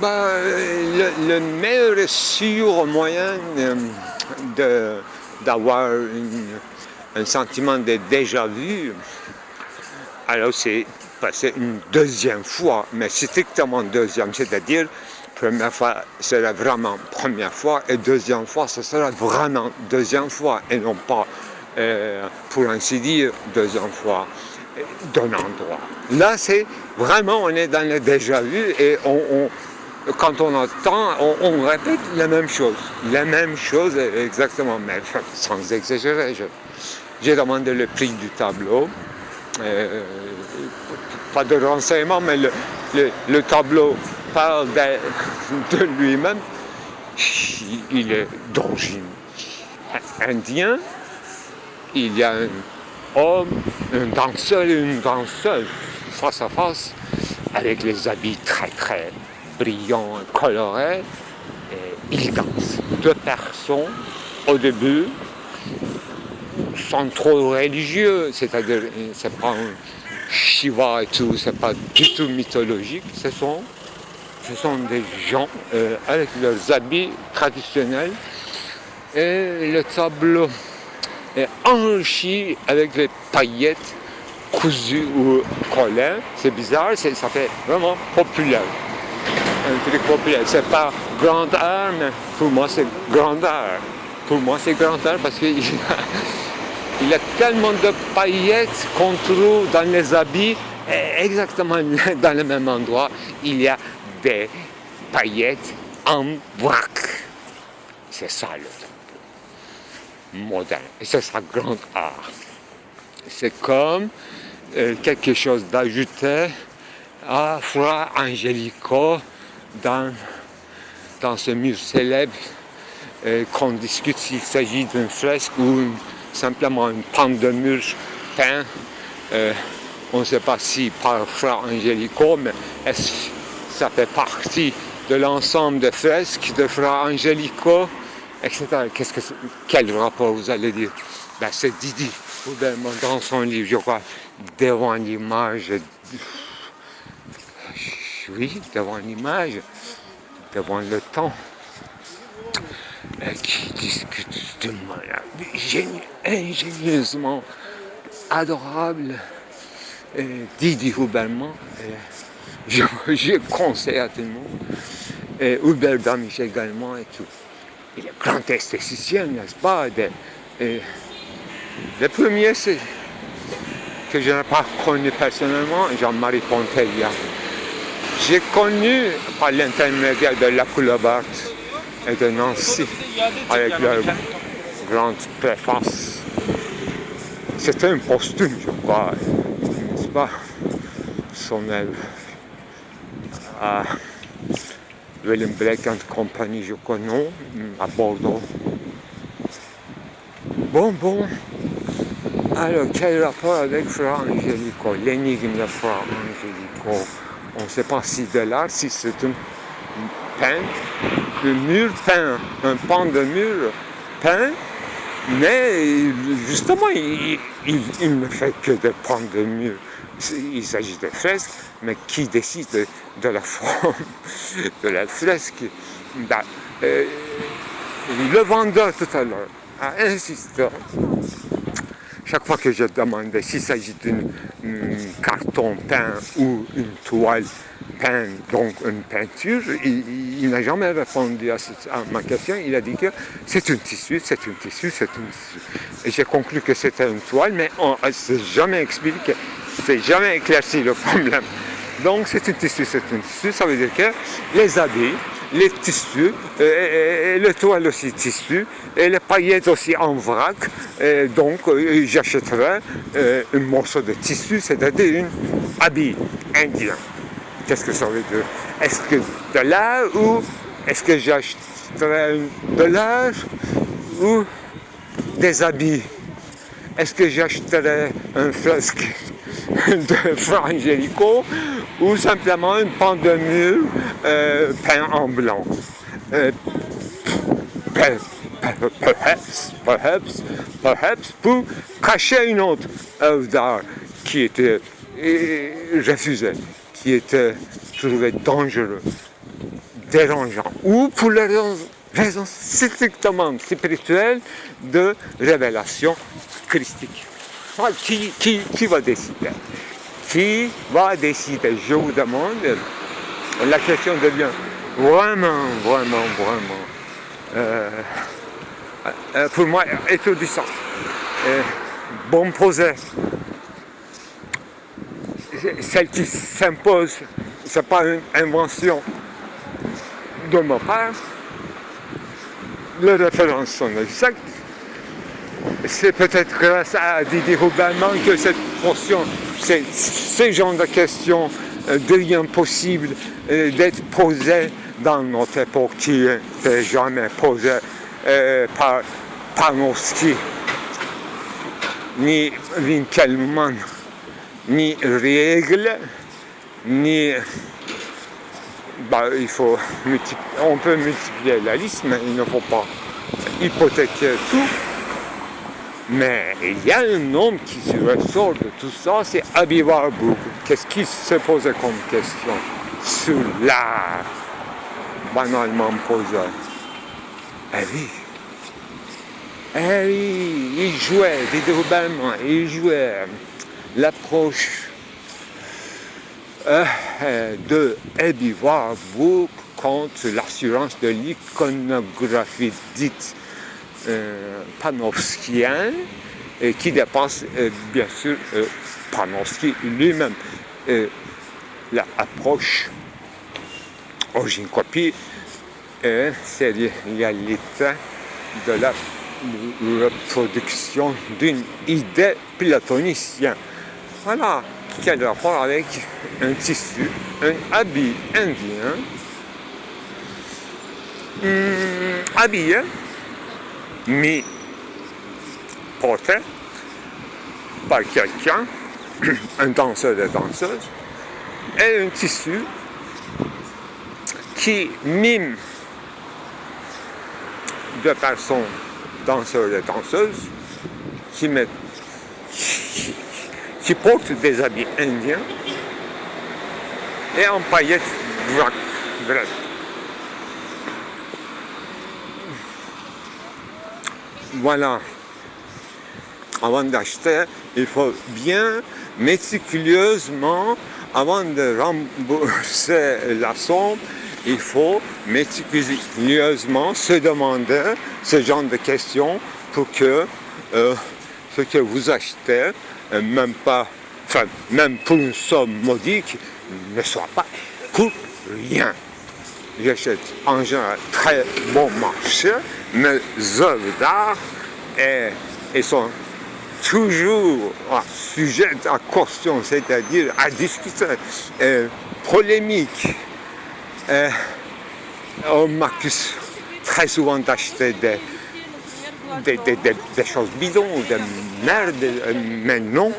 Le meilleur et sûr moyen d'avoir un sentiment de déjà-vu, alors c'est passer une deuxième fois, mais strictement deuxième, c'est-à-dire première fois sera vraiment première fois et deuxième fois ce sera vraiment deuxième fois et non pas, pour ainsi dire, deuxième fois d'un endroit. Là, c'est vraiment, on est dans le déjà-vu et quand on entend, on répète la même chose exactement, mais sans exagérer. J'ai demandé le prix du tableau, pas de renseignements, mais le tableau parle de lui-même. Il est d'origine indienne. Il y a un homme, un danseur et une danseuse face à face, avec les habits très très brillants, colorés. Et ils dansent. Deux personnes au début sont trop religieux, c'est-à-dire c'est pas un Shiva et tout, c'est pas du tout mythologique. Ce sont des gens avec leurs habits traditionnels et le tableau est enrichi avec les paillettes cousues ou collées. C'est bizarre, ça fait vraiment populaire. Un truc populaire. C'est pas grand art, mais pour moi c'est grand art. Pour moi c'est grand art parce qu'il y a tellement de paillettes qu'on trouve dans les habits, exactement dans le même endroit. Il y a des paillettes en vrac. C'est ça le tableau moderne. Et c'est ça grand art. C'est comme quelque chose d'ajouté à Fra Angelico dans ce mur célèbre qu'on discute s'il s'agit d'une fresque ou simplement une pente de mur peint. On ne sait pas si par Fra Angelico, mais ça fait partie de l'ensemble de fresques de Fra Angelico, etc. Quel rapport vous allez dire? C'est Didi Huberman dans son livre, je crois, devant l'image. Oui, devant l'image, devant le temps, qui discute d'une manière ingénieusement adorable. Didi Huberman, je conseille à tout le monde. Hubert Damisch également et tout. Il est grand esthéticien, n'est-ce pas? Le premier, c'est que je n'ai pas connu personnellement, Jean-Marie Pontellier. J'ai connu par l'intermédiaire de La Coulebarte et de Nancy, avec leur grande préface. C'était un posthume, je crois, n'est-ce pas? Son œuvre à William Blake and Company, je connais, à Bordeaux. Bon. Alors, quel rapport avec Fra Angelico? L'énigme de Fra Angelico. On ne sait pas si de l'art, si c'est un mur peint, un pan de mur peint, mais justement, il ne fait que de pans de mur. Il s'agit de fresques, mais qui décide de la forme de la fresque? Le vendeur tout à l'heure a insisté. Chaque fois que je demandais s'il s'agit d'un carton peint ou une toile peinte, donc une peinture, il n'a jamais répondu à ma question. Il a dit que c'est un tissu. Et j'ai conclu que c'était une toile, mais on ne s'est jamais expliqué, c'est jamais éclairci le problème. Donc c'est un tissu, ça veut dire que les habits, les tissus, et le toile aussi tissu, et les paillettes aussi en vrac. Donc j'achèterais un morceau de tissu, c'est-à-dire un habit indien. Qu'est-ce que ça veut dire? Est-ce que de l'art ou est-ce que j'achèterais de l'art ou des habits? Est-ce que j'achèterais un fresque de Fra Angelico ou simplement une pente de mur peint en blanc? Perhaps pour cacher une autre œuvre d'art qui était refusée, qui était trouver dangereux, dérangeant, ou pour les raisons strictement spirituelles de révélation christique. Qui va décider? Qui va décider? Je vous demande. La question devient vraiment, pour moi, étourdissante. Bon posé. Celle qui s'impose, ce n'est pas une invention de ma part. Les références sont exactes. C'est peut-être grâce à Didier Huberman que cette portion, ce genre de questions devient possible d'être posées dans notre époque qui n'était jamais posée par Panofsky, ni Winkelmann, ni règles, ni... on peut multiplier la liste, mais il ne faut pas hypothéquer tout. Mais il y a un homme qui se ressort de tout ça, c'est Aby Warburg. Qu'est-ce qu'il se posait comme question sur l'art, banalement posé? Eh oui, il jouait, évidemment, il jouait l'approche de Aby Warburg contre l'assurance de l'iconographie dite panofskienne, qui dépasse bien sûr Panofsky lui-même. L'approche origine-copie, c'est la réalité de la reproduction d'une idée platonicienne. Voilà quel rapport avec un tissu, un habit indien, habillé, mis porté par quelqu'un, un danseur et danseuse, et un tissu qui mime deux personnes, danseurs et danseuses, qui portent des habits indiens et en paillettes vraies. Voilà. Avant d'acheter, il faut bien méticuleusement, avant de rembourser la somme, il faut méticuleusement se demander ce genre de questions pour que ce que vous achetez, même pour une somme modique, ne soit pas pour rien. J'achète en général très bon marché, mes œuvres d'art et sont toujours sujettes à question, c'est-à-dire à discussion, polémique. On m'accuse très souvent d'acheter des choses bidons, des merdes, mais non,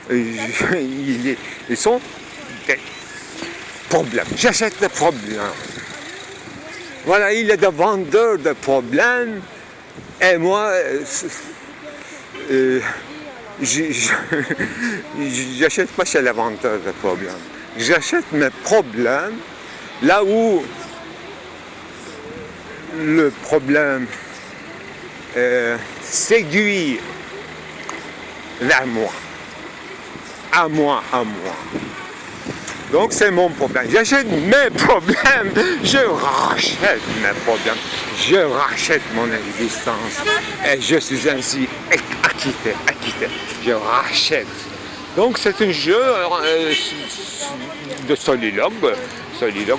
ils sont des problèmes. J'achète des problèmes. Voilà, il y a des vendeurs de problèmes, et moi, j'achète pas chez les vendeurs de problèmes. J'achète mes problèmes là où le problème séduit vers moi. À moi. Donc c'est mon problème. J'achète mes problèmes, je rachète mes problèmes, je rachète mon existence et je suis ainsi acquitté. Je rachète. Donc c'est un jeu de soliloque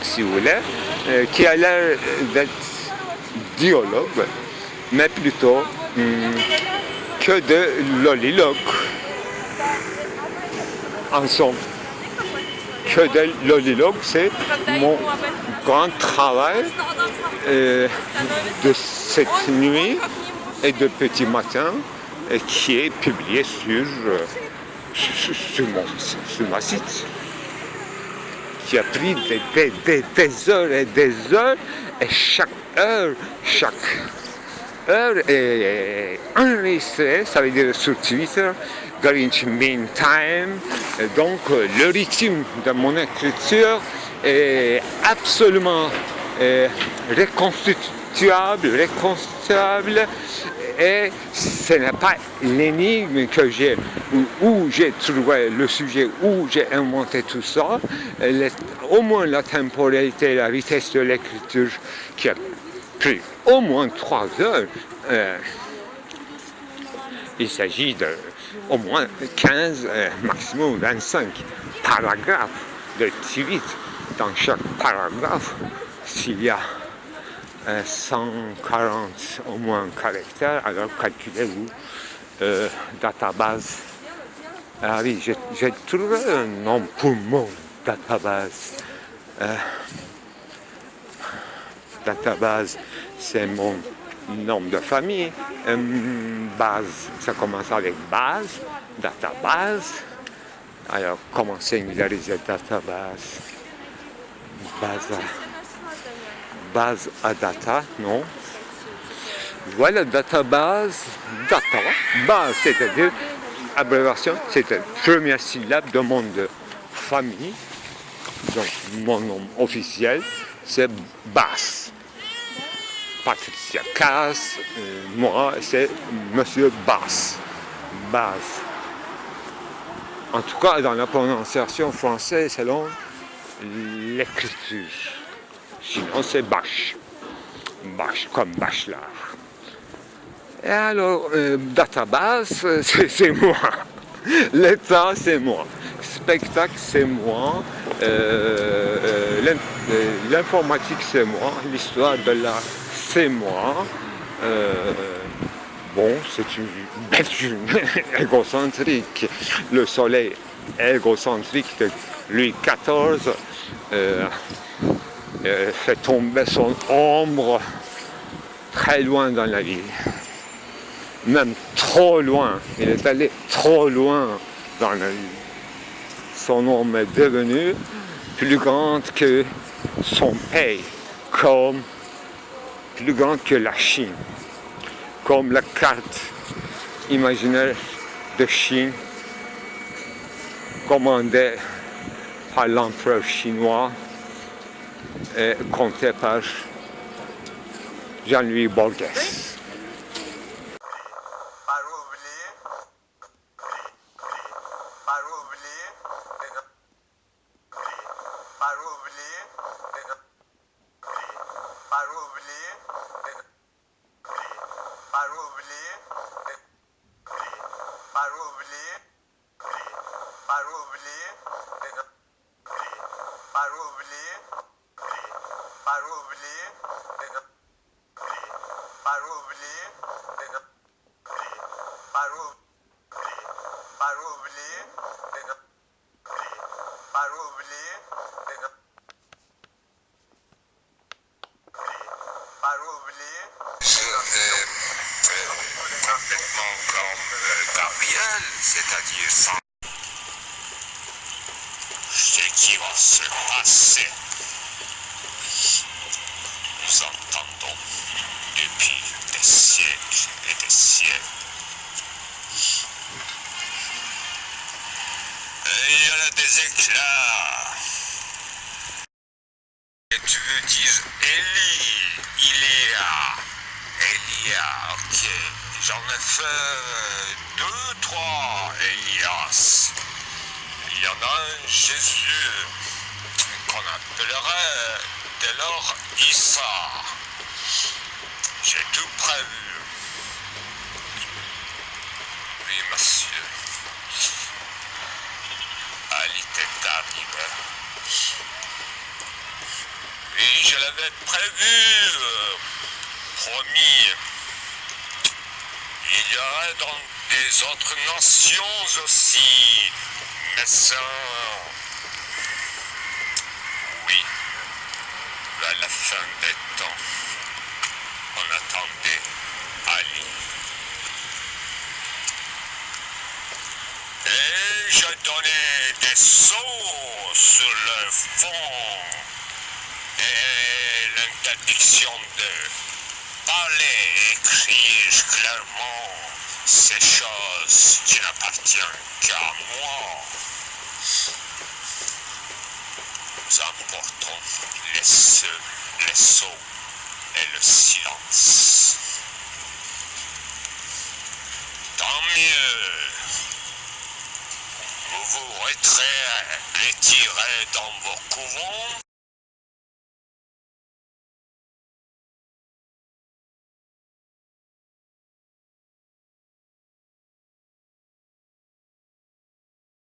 si vous voulez, qui a l'air d'être dialogue, mais plutôt que de l'oliloque. En somme, que de l'oliloque, c'est mon grand travail de cette nuit et de petit matin qui est publié sur ma site, qui a pris des heures et des heures, et chaque heure est enregistrée, ça veut dire sur Twitter, Grinch Mean Time. Donc le rythme de mon écriture est absolument reconstituable, et ce n'est pas l'énigme que j'ai, où j'ai trouvé le sujet, où j'ai inventé tout ça. Au moins la temporalité, la vitesse de l'écriture qui a pris au moins 3 heures. Il s'agit de au moins 15, maximum 25 paragraphes de tweets. Dans chaque paragraphe, s'il y a 140 au moins caractères, alors calculez-vous, database. Ah oui, j'ai trouvé un nom pour mon database. Database, c'est mon nom de famille. Base, ça commence avec base, database. Alors, comment singulariser database? Base à data, non. Voilà, database, data, base, c'est-à-dire, abréviation, c'est la première syllabe de mon de famille. Donc, mon nom officiel, c'est Bass. Patricia Cass, moi, c'est Monsieur Bass. Bass. En tout cas, dans la prononciation française, selon l'écriture. Sinon, c'est Bach. Bach, comme Bachelard. Et alors, database, c'est moi. L'état, c'est moi. Spectacle, c'est moi. L'informatique, c'est moi. L'histoire de l'art, c'est moi. Bon, c'est une belle égocentrique. Le soleil égocentrique de Louis XIV fait tomber son ombre très loin dans la ville. Même trop loin. Il est allé trop loin dans la ville. Son ombre est devenue plus grande que son pays, comme plus grande que la Chine, comme la carte imaginaire de Chine commandée par l'empereur chinois et comptée par Jean-Louis Borges. Parfaitement comme Gabriel, c'est-à-dire sans ce qui va se passer. Nous entendons depuis des siècles et des siècles. Et il y en a des éclats. Et tu veux dire Élie, Elia, ok. J'en ai fait 2, 3 Elias. Il y en a un Jésus qu'on appellerait dès lors Issa. J'ai tout prévu. Oui, monsieur. Ali t'est arrivé. Oui, je l'avais prévu, promis. Il y aurait dans des autres nations aussi, mais ça... Oui, vers la fin des temps, on attendait Ali. Et je donnais des sauts sur le fond et l'interdiction de parler et écrire clairement ces choses qui n'appartiennent qu'à moi. Nous emportons les sauts et le silence. Tant mieux. Vous vous retirez